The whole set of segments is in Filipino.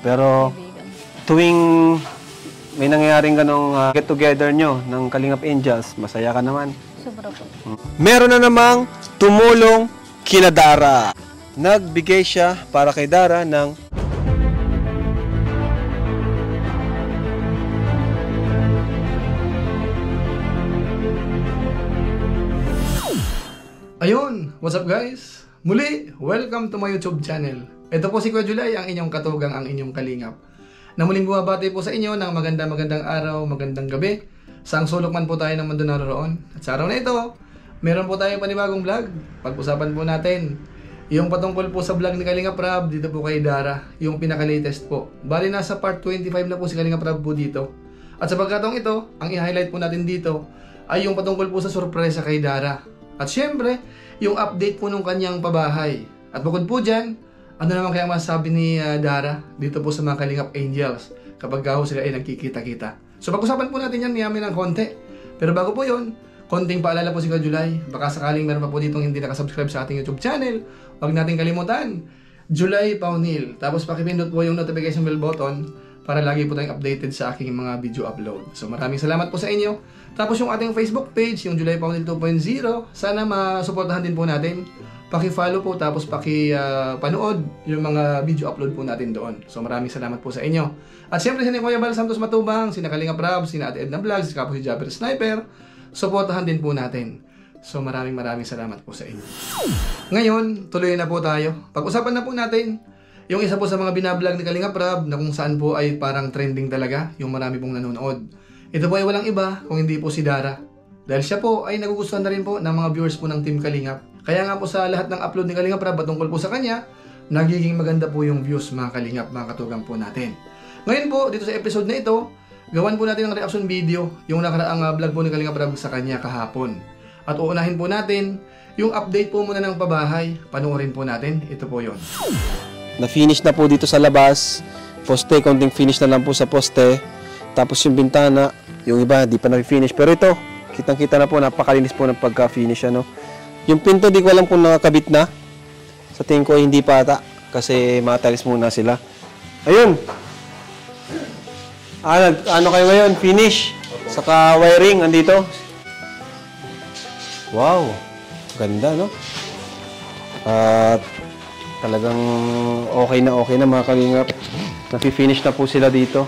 Pero tuwing may nangyayaring ganong get together nyo ng Kalingap Angels, masaya ka naman. Sobra po. Meron na namang tumulong kina Dara. Nagbigay siya para kay Dara ng Ayun! What's up guys? Muli, welcome to my YouTube channel. Ito po si Kuya July, ang inyong katugang, ang inyong kalingap. Na muling bumabati po sa inyo ng magandang araw, magandang gabi. Saang sulok man po tayo ng mundo naroon. At sa araw na ito, meron po tayong panibagong vlog. Pag-usapan po natin yung patungkol po sa vlog ni Kalingap Rab dito po kay Dara, yung pinaka-latest po. Bali nasa part 25 na po si Kalingap Rab po dito. At sa pagkataong ito, ang i-highlight po natin dito ay yung patungkol po sa sorpresa kay Dara. At syempre, yung update po nung kanyang pabahay. At bukod po dyan, ano naman kaya masasabi ni Dara dito po sa mga Kalingap Angels kapag ho sila ay nagkikita-kita. So pag-usapan po natin yan niyamin ng konti. Pero bago po yun, konting paalala po si Kuya July. Baka sakaling meron pa po ditong hindi nakasubscribe sa ating YouTube channel, huwag natin kalimutan, July Paunil. Tapos pakipindot po yung notification bell button para lagi po tayong updated sa aking mga video upload. So maraming salamat po sa inyo. Tapos yung ating Facebook page, yung July Paunil 2.0, sana masuportahan din po natin. Paki-follow po, tapos paki-panood yung mga video upload po natin doon. So maraming salamat po sa inyo. At siyempre sina Kuya Bal Santos Matubang, sina Kalingap Rab, sina Ate Edna Vlogs, sika po si Japper Sniper, suportahan din po natin. So maraming salamat po sa inyo. Ngayon, tuloy na po tayo. Pag-usapan na po natin yung isa po sa mga binablog ni Kalingap Rab na kung saan po ay parang trending talaga, yung marami pong nanonood. Ito po ay walang iba kung hindi po si Dara. Dahil siya po ay nagugustuhan na rin po ng mga viewers po ng Team Kalingap. Kaya nga po sa lahat ng upload ni Kalingap Rab patungkol po sa kanya, nagiging maganda po yung views mga Kalingap, mga katugang po natin. Ngayon po, dito sa episode na ito, gawan po natin ng reaction video yung nakaraang vlog po ni Kalingap Rab sa kanya kahapon. At uunahin po natin yung update po muna ng pabahay. Panoorin po natin, ito po yon. Na-finish na po dito sa labas. Poste, konting finish na lang po sa poste. Tapos yung bintana, yung iba di pa na-finish. Pero ito, kitang-kita na po, napakalinis po ng pagka-finish ano. Yung pinto, di ko alam kung nakakabit na. Sa tingin ko, hindi pa ata. Kasi matalis muna sila. Ayun! Ano kayo ngayon? Finish! Saka wiring, andito. Wow! Ganda, no? At talagang okay na mga kalingap. Napi-finish na po sila dito.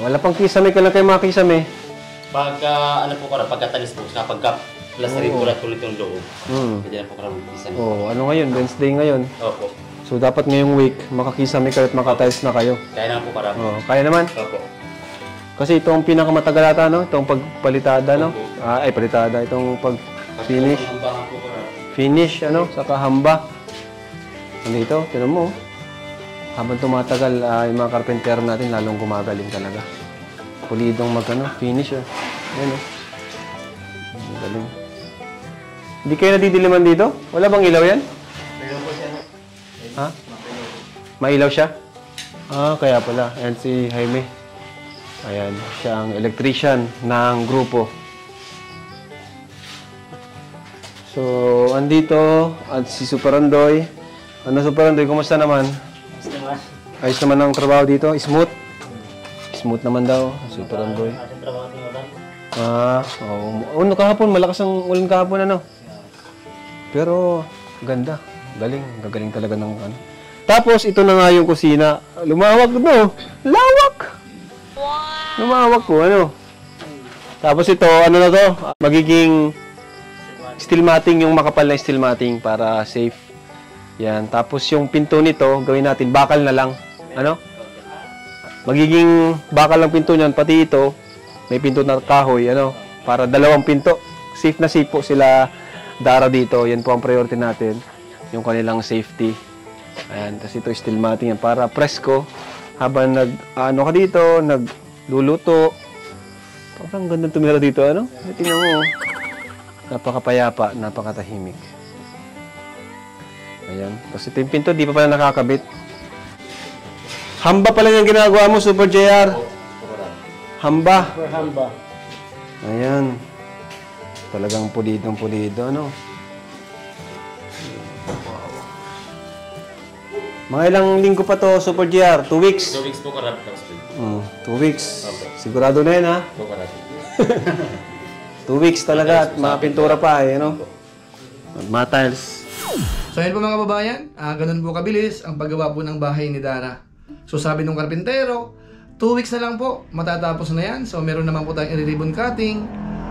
Wala pang kisame ka lang kayo mga kisame. Pagka, ano po ko pagkatalis po, pagka plasterin ko lang ulit yung loob. Hindi na po karang kisame. Ano ngayon? Wednesday ngayon. Opo. So dapat ngayong week, makakisame kayo at makatiles na kayo. Kaya naman po karang. Kaya naman? Opo. Kasi itong pinakamatagal ata, no? Itong pagpalitada, no? Palitada. Itong pag-finish. Finish, ano? Saka hamba. Nandito, tinan mo. Habang tumatagal, yung mga karpentero natin lalong gumagaling talaga. Pulidong finish, Ayan, galing. Hindi kayo nadidiliman dito? Wala bang ilaw yan? Mailaw po siya. Ha? Mailaw siya? Kaya pala. Ayan si Jaime. Ayan, siya ang electrician ng grupo. So, andito at si Super Andoy. Ano Super Andoy, kumusta naman? Ayos naman ang trabaho dito? Smooth? Smooth naman daw, Super Andoy. Kahapon, malakas ang ulan kahapon, ano? Pero, ganda. Gagaling talaga ng ano. Tapos, ito na nga yung kusina. Lumawak, no? Lawak! Wow! Lumawak po, ano? Tapos ito, ano na to? Magiging steel matting, yung makapal na steel matting para safe. Yan. Tapos yung pinto nito, gawin natin, bakal na lang. Ano? Magiging bakal lang pinto niyan, pati ito, may pinto na kahoy, ano? Para dalawang pinto. Safe na safe po sila Dara dito. Yan po ang priority natin. Yung kanilang safety. Ayan. Tapos ito steel matting yan. Para presko. Habang ka dito, nagluluto. Parang ganda tumira dito, ano? Tingnan mo. Napakapayapa, napakatahimik. Ayan. Tapos ito yung pinto, di pa pala nakakabit. Hamba pala yung ginagawa mo, Super JR. Hamba. Super hamba. Ayan. Talagang pulido, ano? Wow. Mga ilang linggo pa to, Super GR? 2 weeks? 2 weeks po karab. 2 weeks. Sigurado na yan, ha? Po karab. 2 weeks talaga at mga pintura pa, eh, no? Mga tiles. So yun po mga kababayan, ganun po kabilis ang paggawa po ng bahay ni Dara. So sabi nung karpintero, 2 weeks na lang po, matatapos na yan. So meron naman po tayong i-ribbon cutting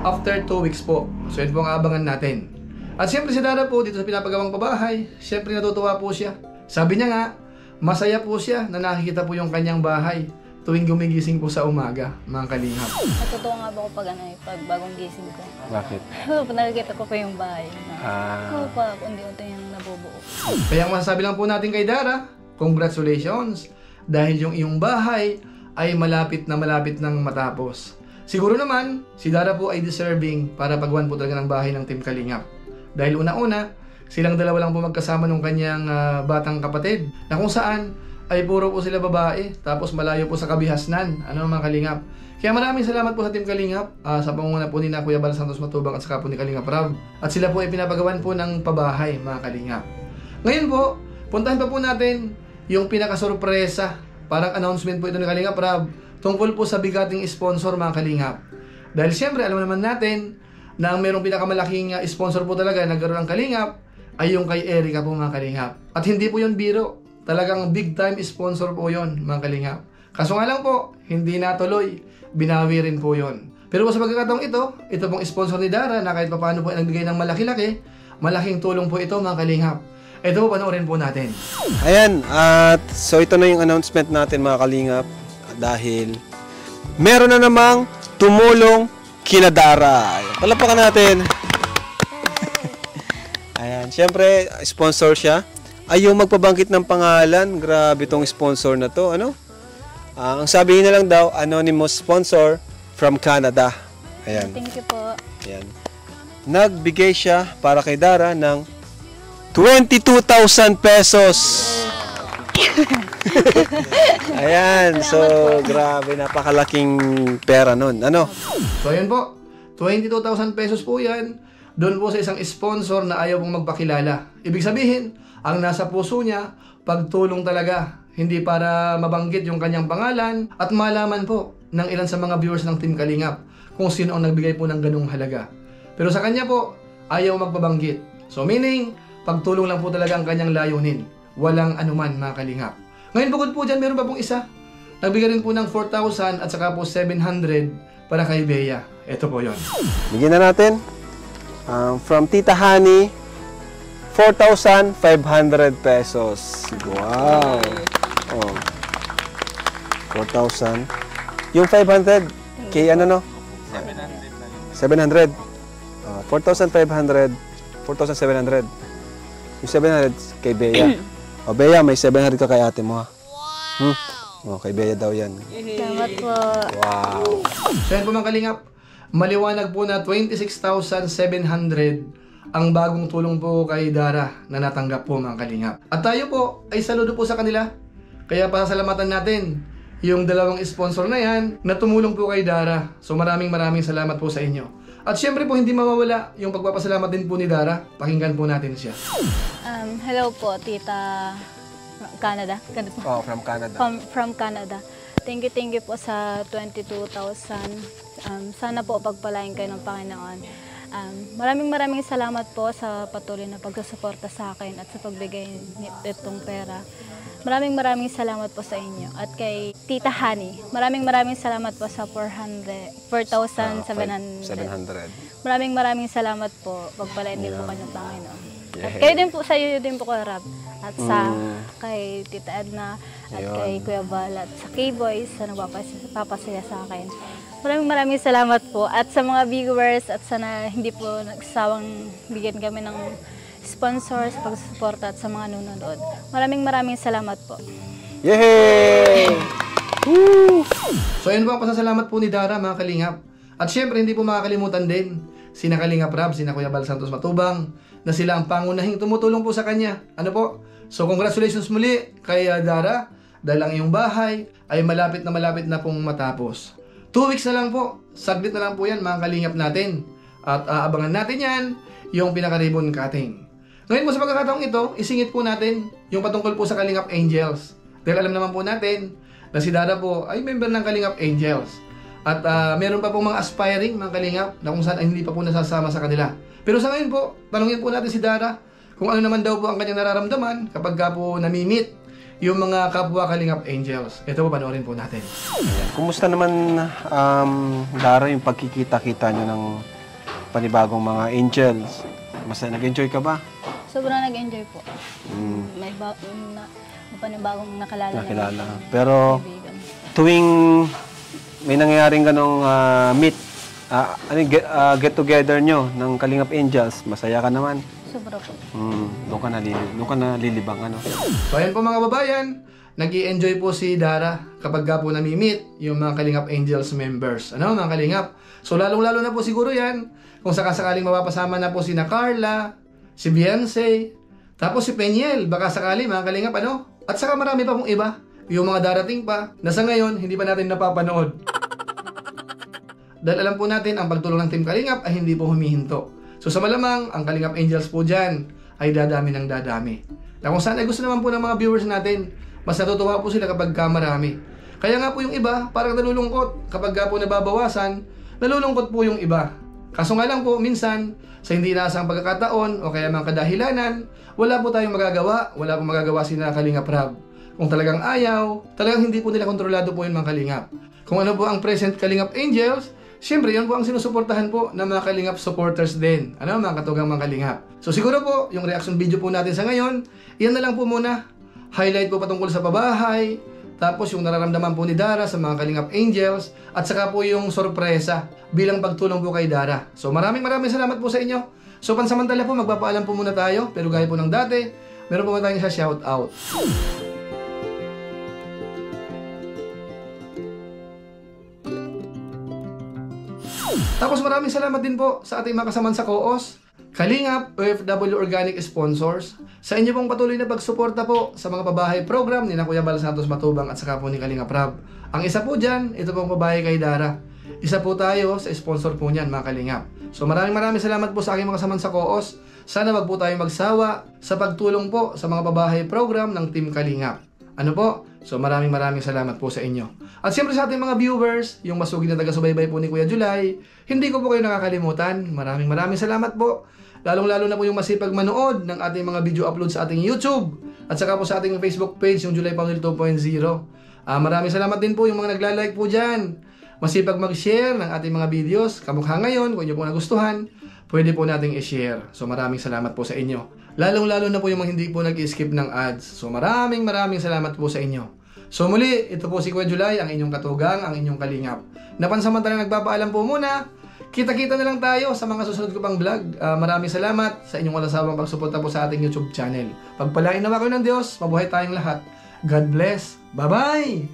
after 2 weeks po. So yun po ang abangan natin. At siyempre si Dara po dito sa pinapagawang pabahay, siyempre natutuwa po siya. Sabi niya nga, masaya po siya na nakikita po yung kanyang bahay tuwing gumigising po sa umaga, mga kalingap. Natutuwa nga ba ako pag pag bagong gising ko? Bakit? Nakikita ko pa yung bahay. Oo pa, unti-unti yung nabubuo. Kaya ang masasabi lang po natin kay Dara, congratulations! Dahil yung iyong bahay ay malapit na matapos. Siguro naman, si Dara po ay deserving para pagwan po talaga ng bahay ng Team Kalingap. Dahil una-una, silang dalawa lang po magkasama ng kanyang batang kapatid na kung saan ay puro po sila babae tapos malayo po sa kabihasnan. Ano mga Kalingap? Kaya maraming salamat po sa Team Kalingap sa pangunguna po ni na Kuya Bal Santos Matubang at saka po ni Kalingap Rab. At sila po ay pinapagawan po ng pabahay mga Kalingap. Ngayon po, puntahan pa po natin yung pinakasorpresa. Parang announcement po ito ni Kalingap Rab tungkol po sa bigating sponsor mga Kalingap. Dahil siyempre alam naman natin na ang merong pinakamalaking sponsor po talaga na nagkaroon ng Kalingap ay yung kay Erica po mga Kalingap. At hindi po yun biro. Talagang big time sponsor po yon mga Kalingap. Kaso nga lang po, hindi natuloy. Binawi rin po yon. Pero sa pagkakataong ito pong sponsor ni Dara na kahit paano po ay nagbigay ng malaki-laki, malaking tulong po ito mga Kalingap. Ito po, panoorin po natin. Ayan, at so ito na yung announcement natin mga Kalingap dahil meron na namang tumulong kina Dara. Ayan, palapakan natin. Ayan, syempre sponsor siya. Ay yung magpabanggit ng pangalan, grabe tong sponsor na to, ano? Ang sabihin na lang daw, anonymous sponsor from Canada. Ayan. Thank you po. Ayan. Nagbigay siya para kay Dara ng 22,000 pesos. Ayan, so grabe, napakalaking pera nun. Ano? So ayun po, 22,000 pesos po yan. Doon po sa isang sponsor na ayaw pong magpakilala. Ibig sabihin, ang nasa puso niya, pagtulong talaga. Hindi para mabanggit yung kanyang pangalan at malaman po ng ilan sa mga viewers ng Team Kalingap kung sino ang nagbigay po ng ganung halaga. Pero sa kanya po, ayaw magpabanggit. So meaning, pagtulong lang po talaga ang kanyang layunin. Walang anuman mga Kalingap. Ngayon bukod po dyan, meron pa pong isa. Nagbigay rin po ng 4,000 at saka po 700 para kay Bea. Ito po yon. Bigyan na natin. From Tita Honey, 4,500 pesos. Wow. Oh. 4,000. Yung 500, kay ano no? 700. 4,500. 4,700. Yung 700 kay Bea. O Bea, may 700 ka kay ate mo ha. O, kay Bea daw yan. Salamat po. Wow. So yan po mga Kalingap, maliwanag po na 26,700 ang bagong tulong po kay Dara na natanggap po mga Kalingap. At tayo po ay saludo po sa kanila. Kaya pasasalamatan natin yung dalawang sponsor na yan na tumulong po kay Dara. So maraming salamat po sa inyo. At syempre po hindi mawawala yung pagpapasalamat din po ni Dara. Pakinggan po natin siya. Hello po, Tita Canada. Oh, from Canada. From Canada. Thank you po sa 22,000. Sana po pagpalain kayo ng Panginoon. Maraming salamat po sa patuloy na pagsusuporta sa akin at sa pagbigay nitong pera. Maraming salamat po sa inyo. At kay Tita Honey, maraming salamat po sa 4,700. Maraming salamat po. Pagpalain din po kanyang Panginoon. At kayo din po, sa iyo din po Kuya Rab. At sa kay Tita Edna at kay Kuya Bal at sa K-Boys na nagpapasaya sa akin. Maraming salamat po. At sa mga viewers at sana hindi po nagsawang bigyan kami ng sponsors, pagsusuporta at sa mga nanonood. Maraming salamat po. Yay! Woo! So ayun po ang pasasalamat po ni Dara mga Kalingap. At syempre hindi po makakalimutan din sina Kalingap Rab, sina Kuya Bal Santos Matubang na sila ang pangunahing tumutulong po sa kanya. Ano po? So congratulations muli kay Dara dahil ang iyong bahay ay malapit na pong matapos. 2 weeks na lang po. Saglit na lang po yan mga Kalingap natin. At aabangan natin yan yung pinaka-ribbon cutting. Ngayon po sa pagkakataong ito, isingit po natin yung patungkol po sa Kalingap Angels. Dahil alam naman po natin na si Dara po ay member ng Kalingap Angels. At meron pa pong mga aspiring mga Kalingap na kung saan ay hindi pa po nasasama sa kanila. Pero sa ngayon po, tanungin po natin si Dara kung ano naman daw po ang kanyang nararamdaman kapag ka po nami-meet yung mga kapwa Kalingap Angels. Ito po, panoorin po natin. Ayan. Kumusta naman, Dara, yung pagkikita-kita nyo ng panibagong mga angels? Masaya, nag-enjoy ka ba? Sobrang nag-enjoy po. May panibagong nakilala. Pero Kaibigan. tuwing may nangyayaring ganong get together nyo ng Kalingap Angels, masaya ka naman. Sobra po. Doon ka nalilibang, ano? So ayan po mga babayan, nag-i-enjoy po si Dara kapag ka po nami-meet yung mga Kalingap Angels members. Ano mga Kalingap? So lalong-lalo na po siguro yan kung sakasakaling mapapasama na po si Carla, si Beyonce, tapos si Peñel, baka sakali mga Kalingap, ano? At saka marami pa pong iba, yung mga darating pa, na sa ngayon hindi pa natin napapanood. Dahil alam po natin, ang pagtulong ng Team Kalingap ay hindi po humihinto. So sa malamang, ang Kalingap Angels po dyan ay dadami ng dadami. Na kung saan ay gusto naman po ng mga viewers natin, mas natutuwa po sila kapag marami. Kaya nga po yung iba, parang nalulungkot. Kapag po nababawasan, nalulungkot po yung iba. Kaso nga lang po, minsan, sa hindi inaasang pagkakataon o kaya mga kadahilanan, wala po tayong magagawa, wala po magagawa si Kalingap Rab. Kung talagang ayaw, talagang hindi po nila kontrolado po yung mga Kalingap. Kung ano po ang present Kalingap Angels, siyempre, yan po ang sinusuportahan po ng mga Kalingap supporters din. Ano, mga katugang mga Kalingap. So siguro po, yung reaction video po natin sa ngayon, yan na lang po muna. Highlight po patungkol sa pabahay, tapos yung nararamdaman po ni Dara sa mga Kalingap Angels, at saka po yung sorpresa bilang pagtulong po kay Dara. So maraming salamat po sa inyo. So pansamantala po, magpapaalam po muna tayo, pero gaya po ng dati, meron po tayong sa shoutout. Tapos maraming salamat din po sa ating mga kasamaan sa COOS, Kalingap, OFW Organic Sponsors, sa inyo pong patuloy na pagsuporta po sa mga pabahay program ni Kuya Bal Santos Matubang at saka po ni Kalingap Rab. Ang isa po dyan, ito pong pabahay kay Dara. Isa po tayo sa sponsor po niyan, mga Kalingap. So maraming salamat po sa aking mga kasamaan sa COOS. Sana wag po tayong magsawa sa pagtulong po sa mga pabahay program ng Team Kalingap. Ano po? So maraming salamat po sa inyo. At siyempre sa ating mga viewers, yung masugid na taga-subaybay po ni Kuya July, hindi ko po kayo nakakalimutan. Maraming salamat po. Lalong-lalo na po yung masipag manood ng ating mga video upload sa ating YouTube at saka po sa ating Facebook page, yung July Paunil 2.0. Maraming salamat din po yung mga nagla-like po dyan. Masipag mag-share ng ating mga videos. Kamukha ngayon, kung inyo po nagustuhan, pwede po nating i-share. So maraming salamat po sa inyo. Lalong-lalo na po yung mga hindi po nag-skip ng ads. So maraming salamat po sa inyo. So muli, ito po si Kuya July, ang inyong katugang, ang inyong Kalingap. Napansamantalang nagpapaalam po muna. Kita-kita na lang tayo sa mga susunod ko pang vlog. Maraming salamat sa inyong walang sawang pagsuporta po sa ating YouTube channel. Pagpalain naman kayo ng Diyos, mabuhay tayong lahat. God bless. Bye-bye!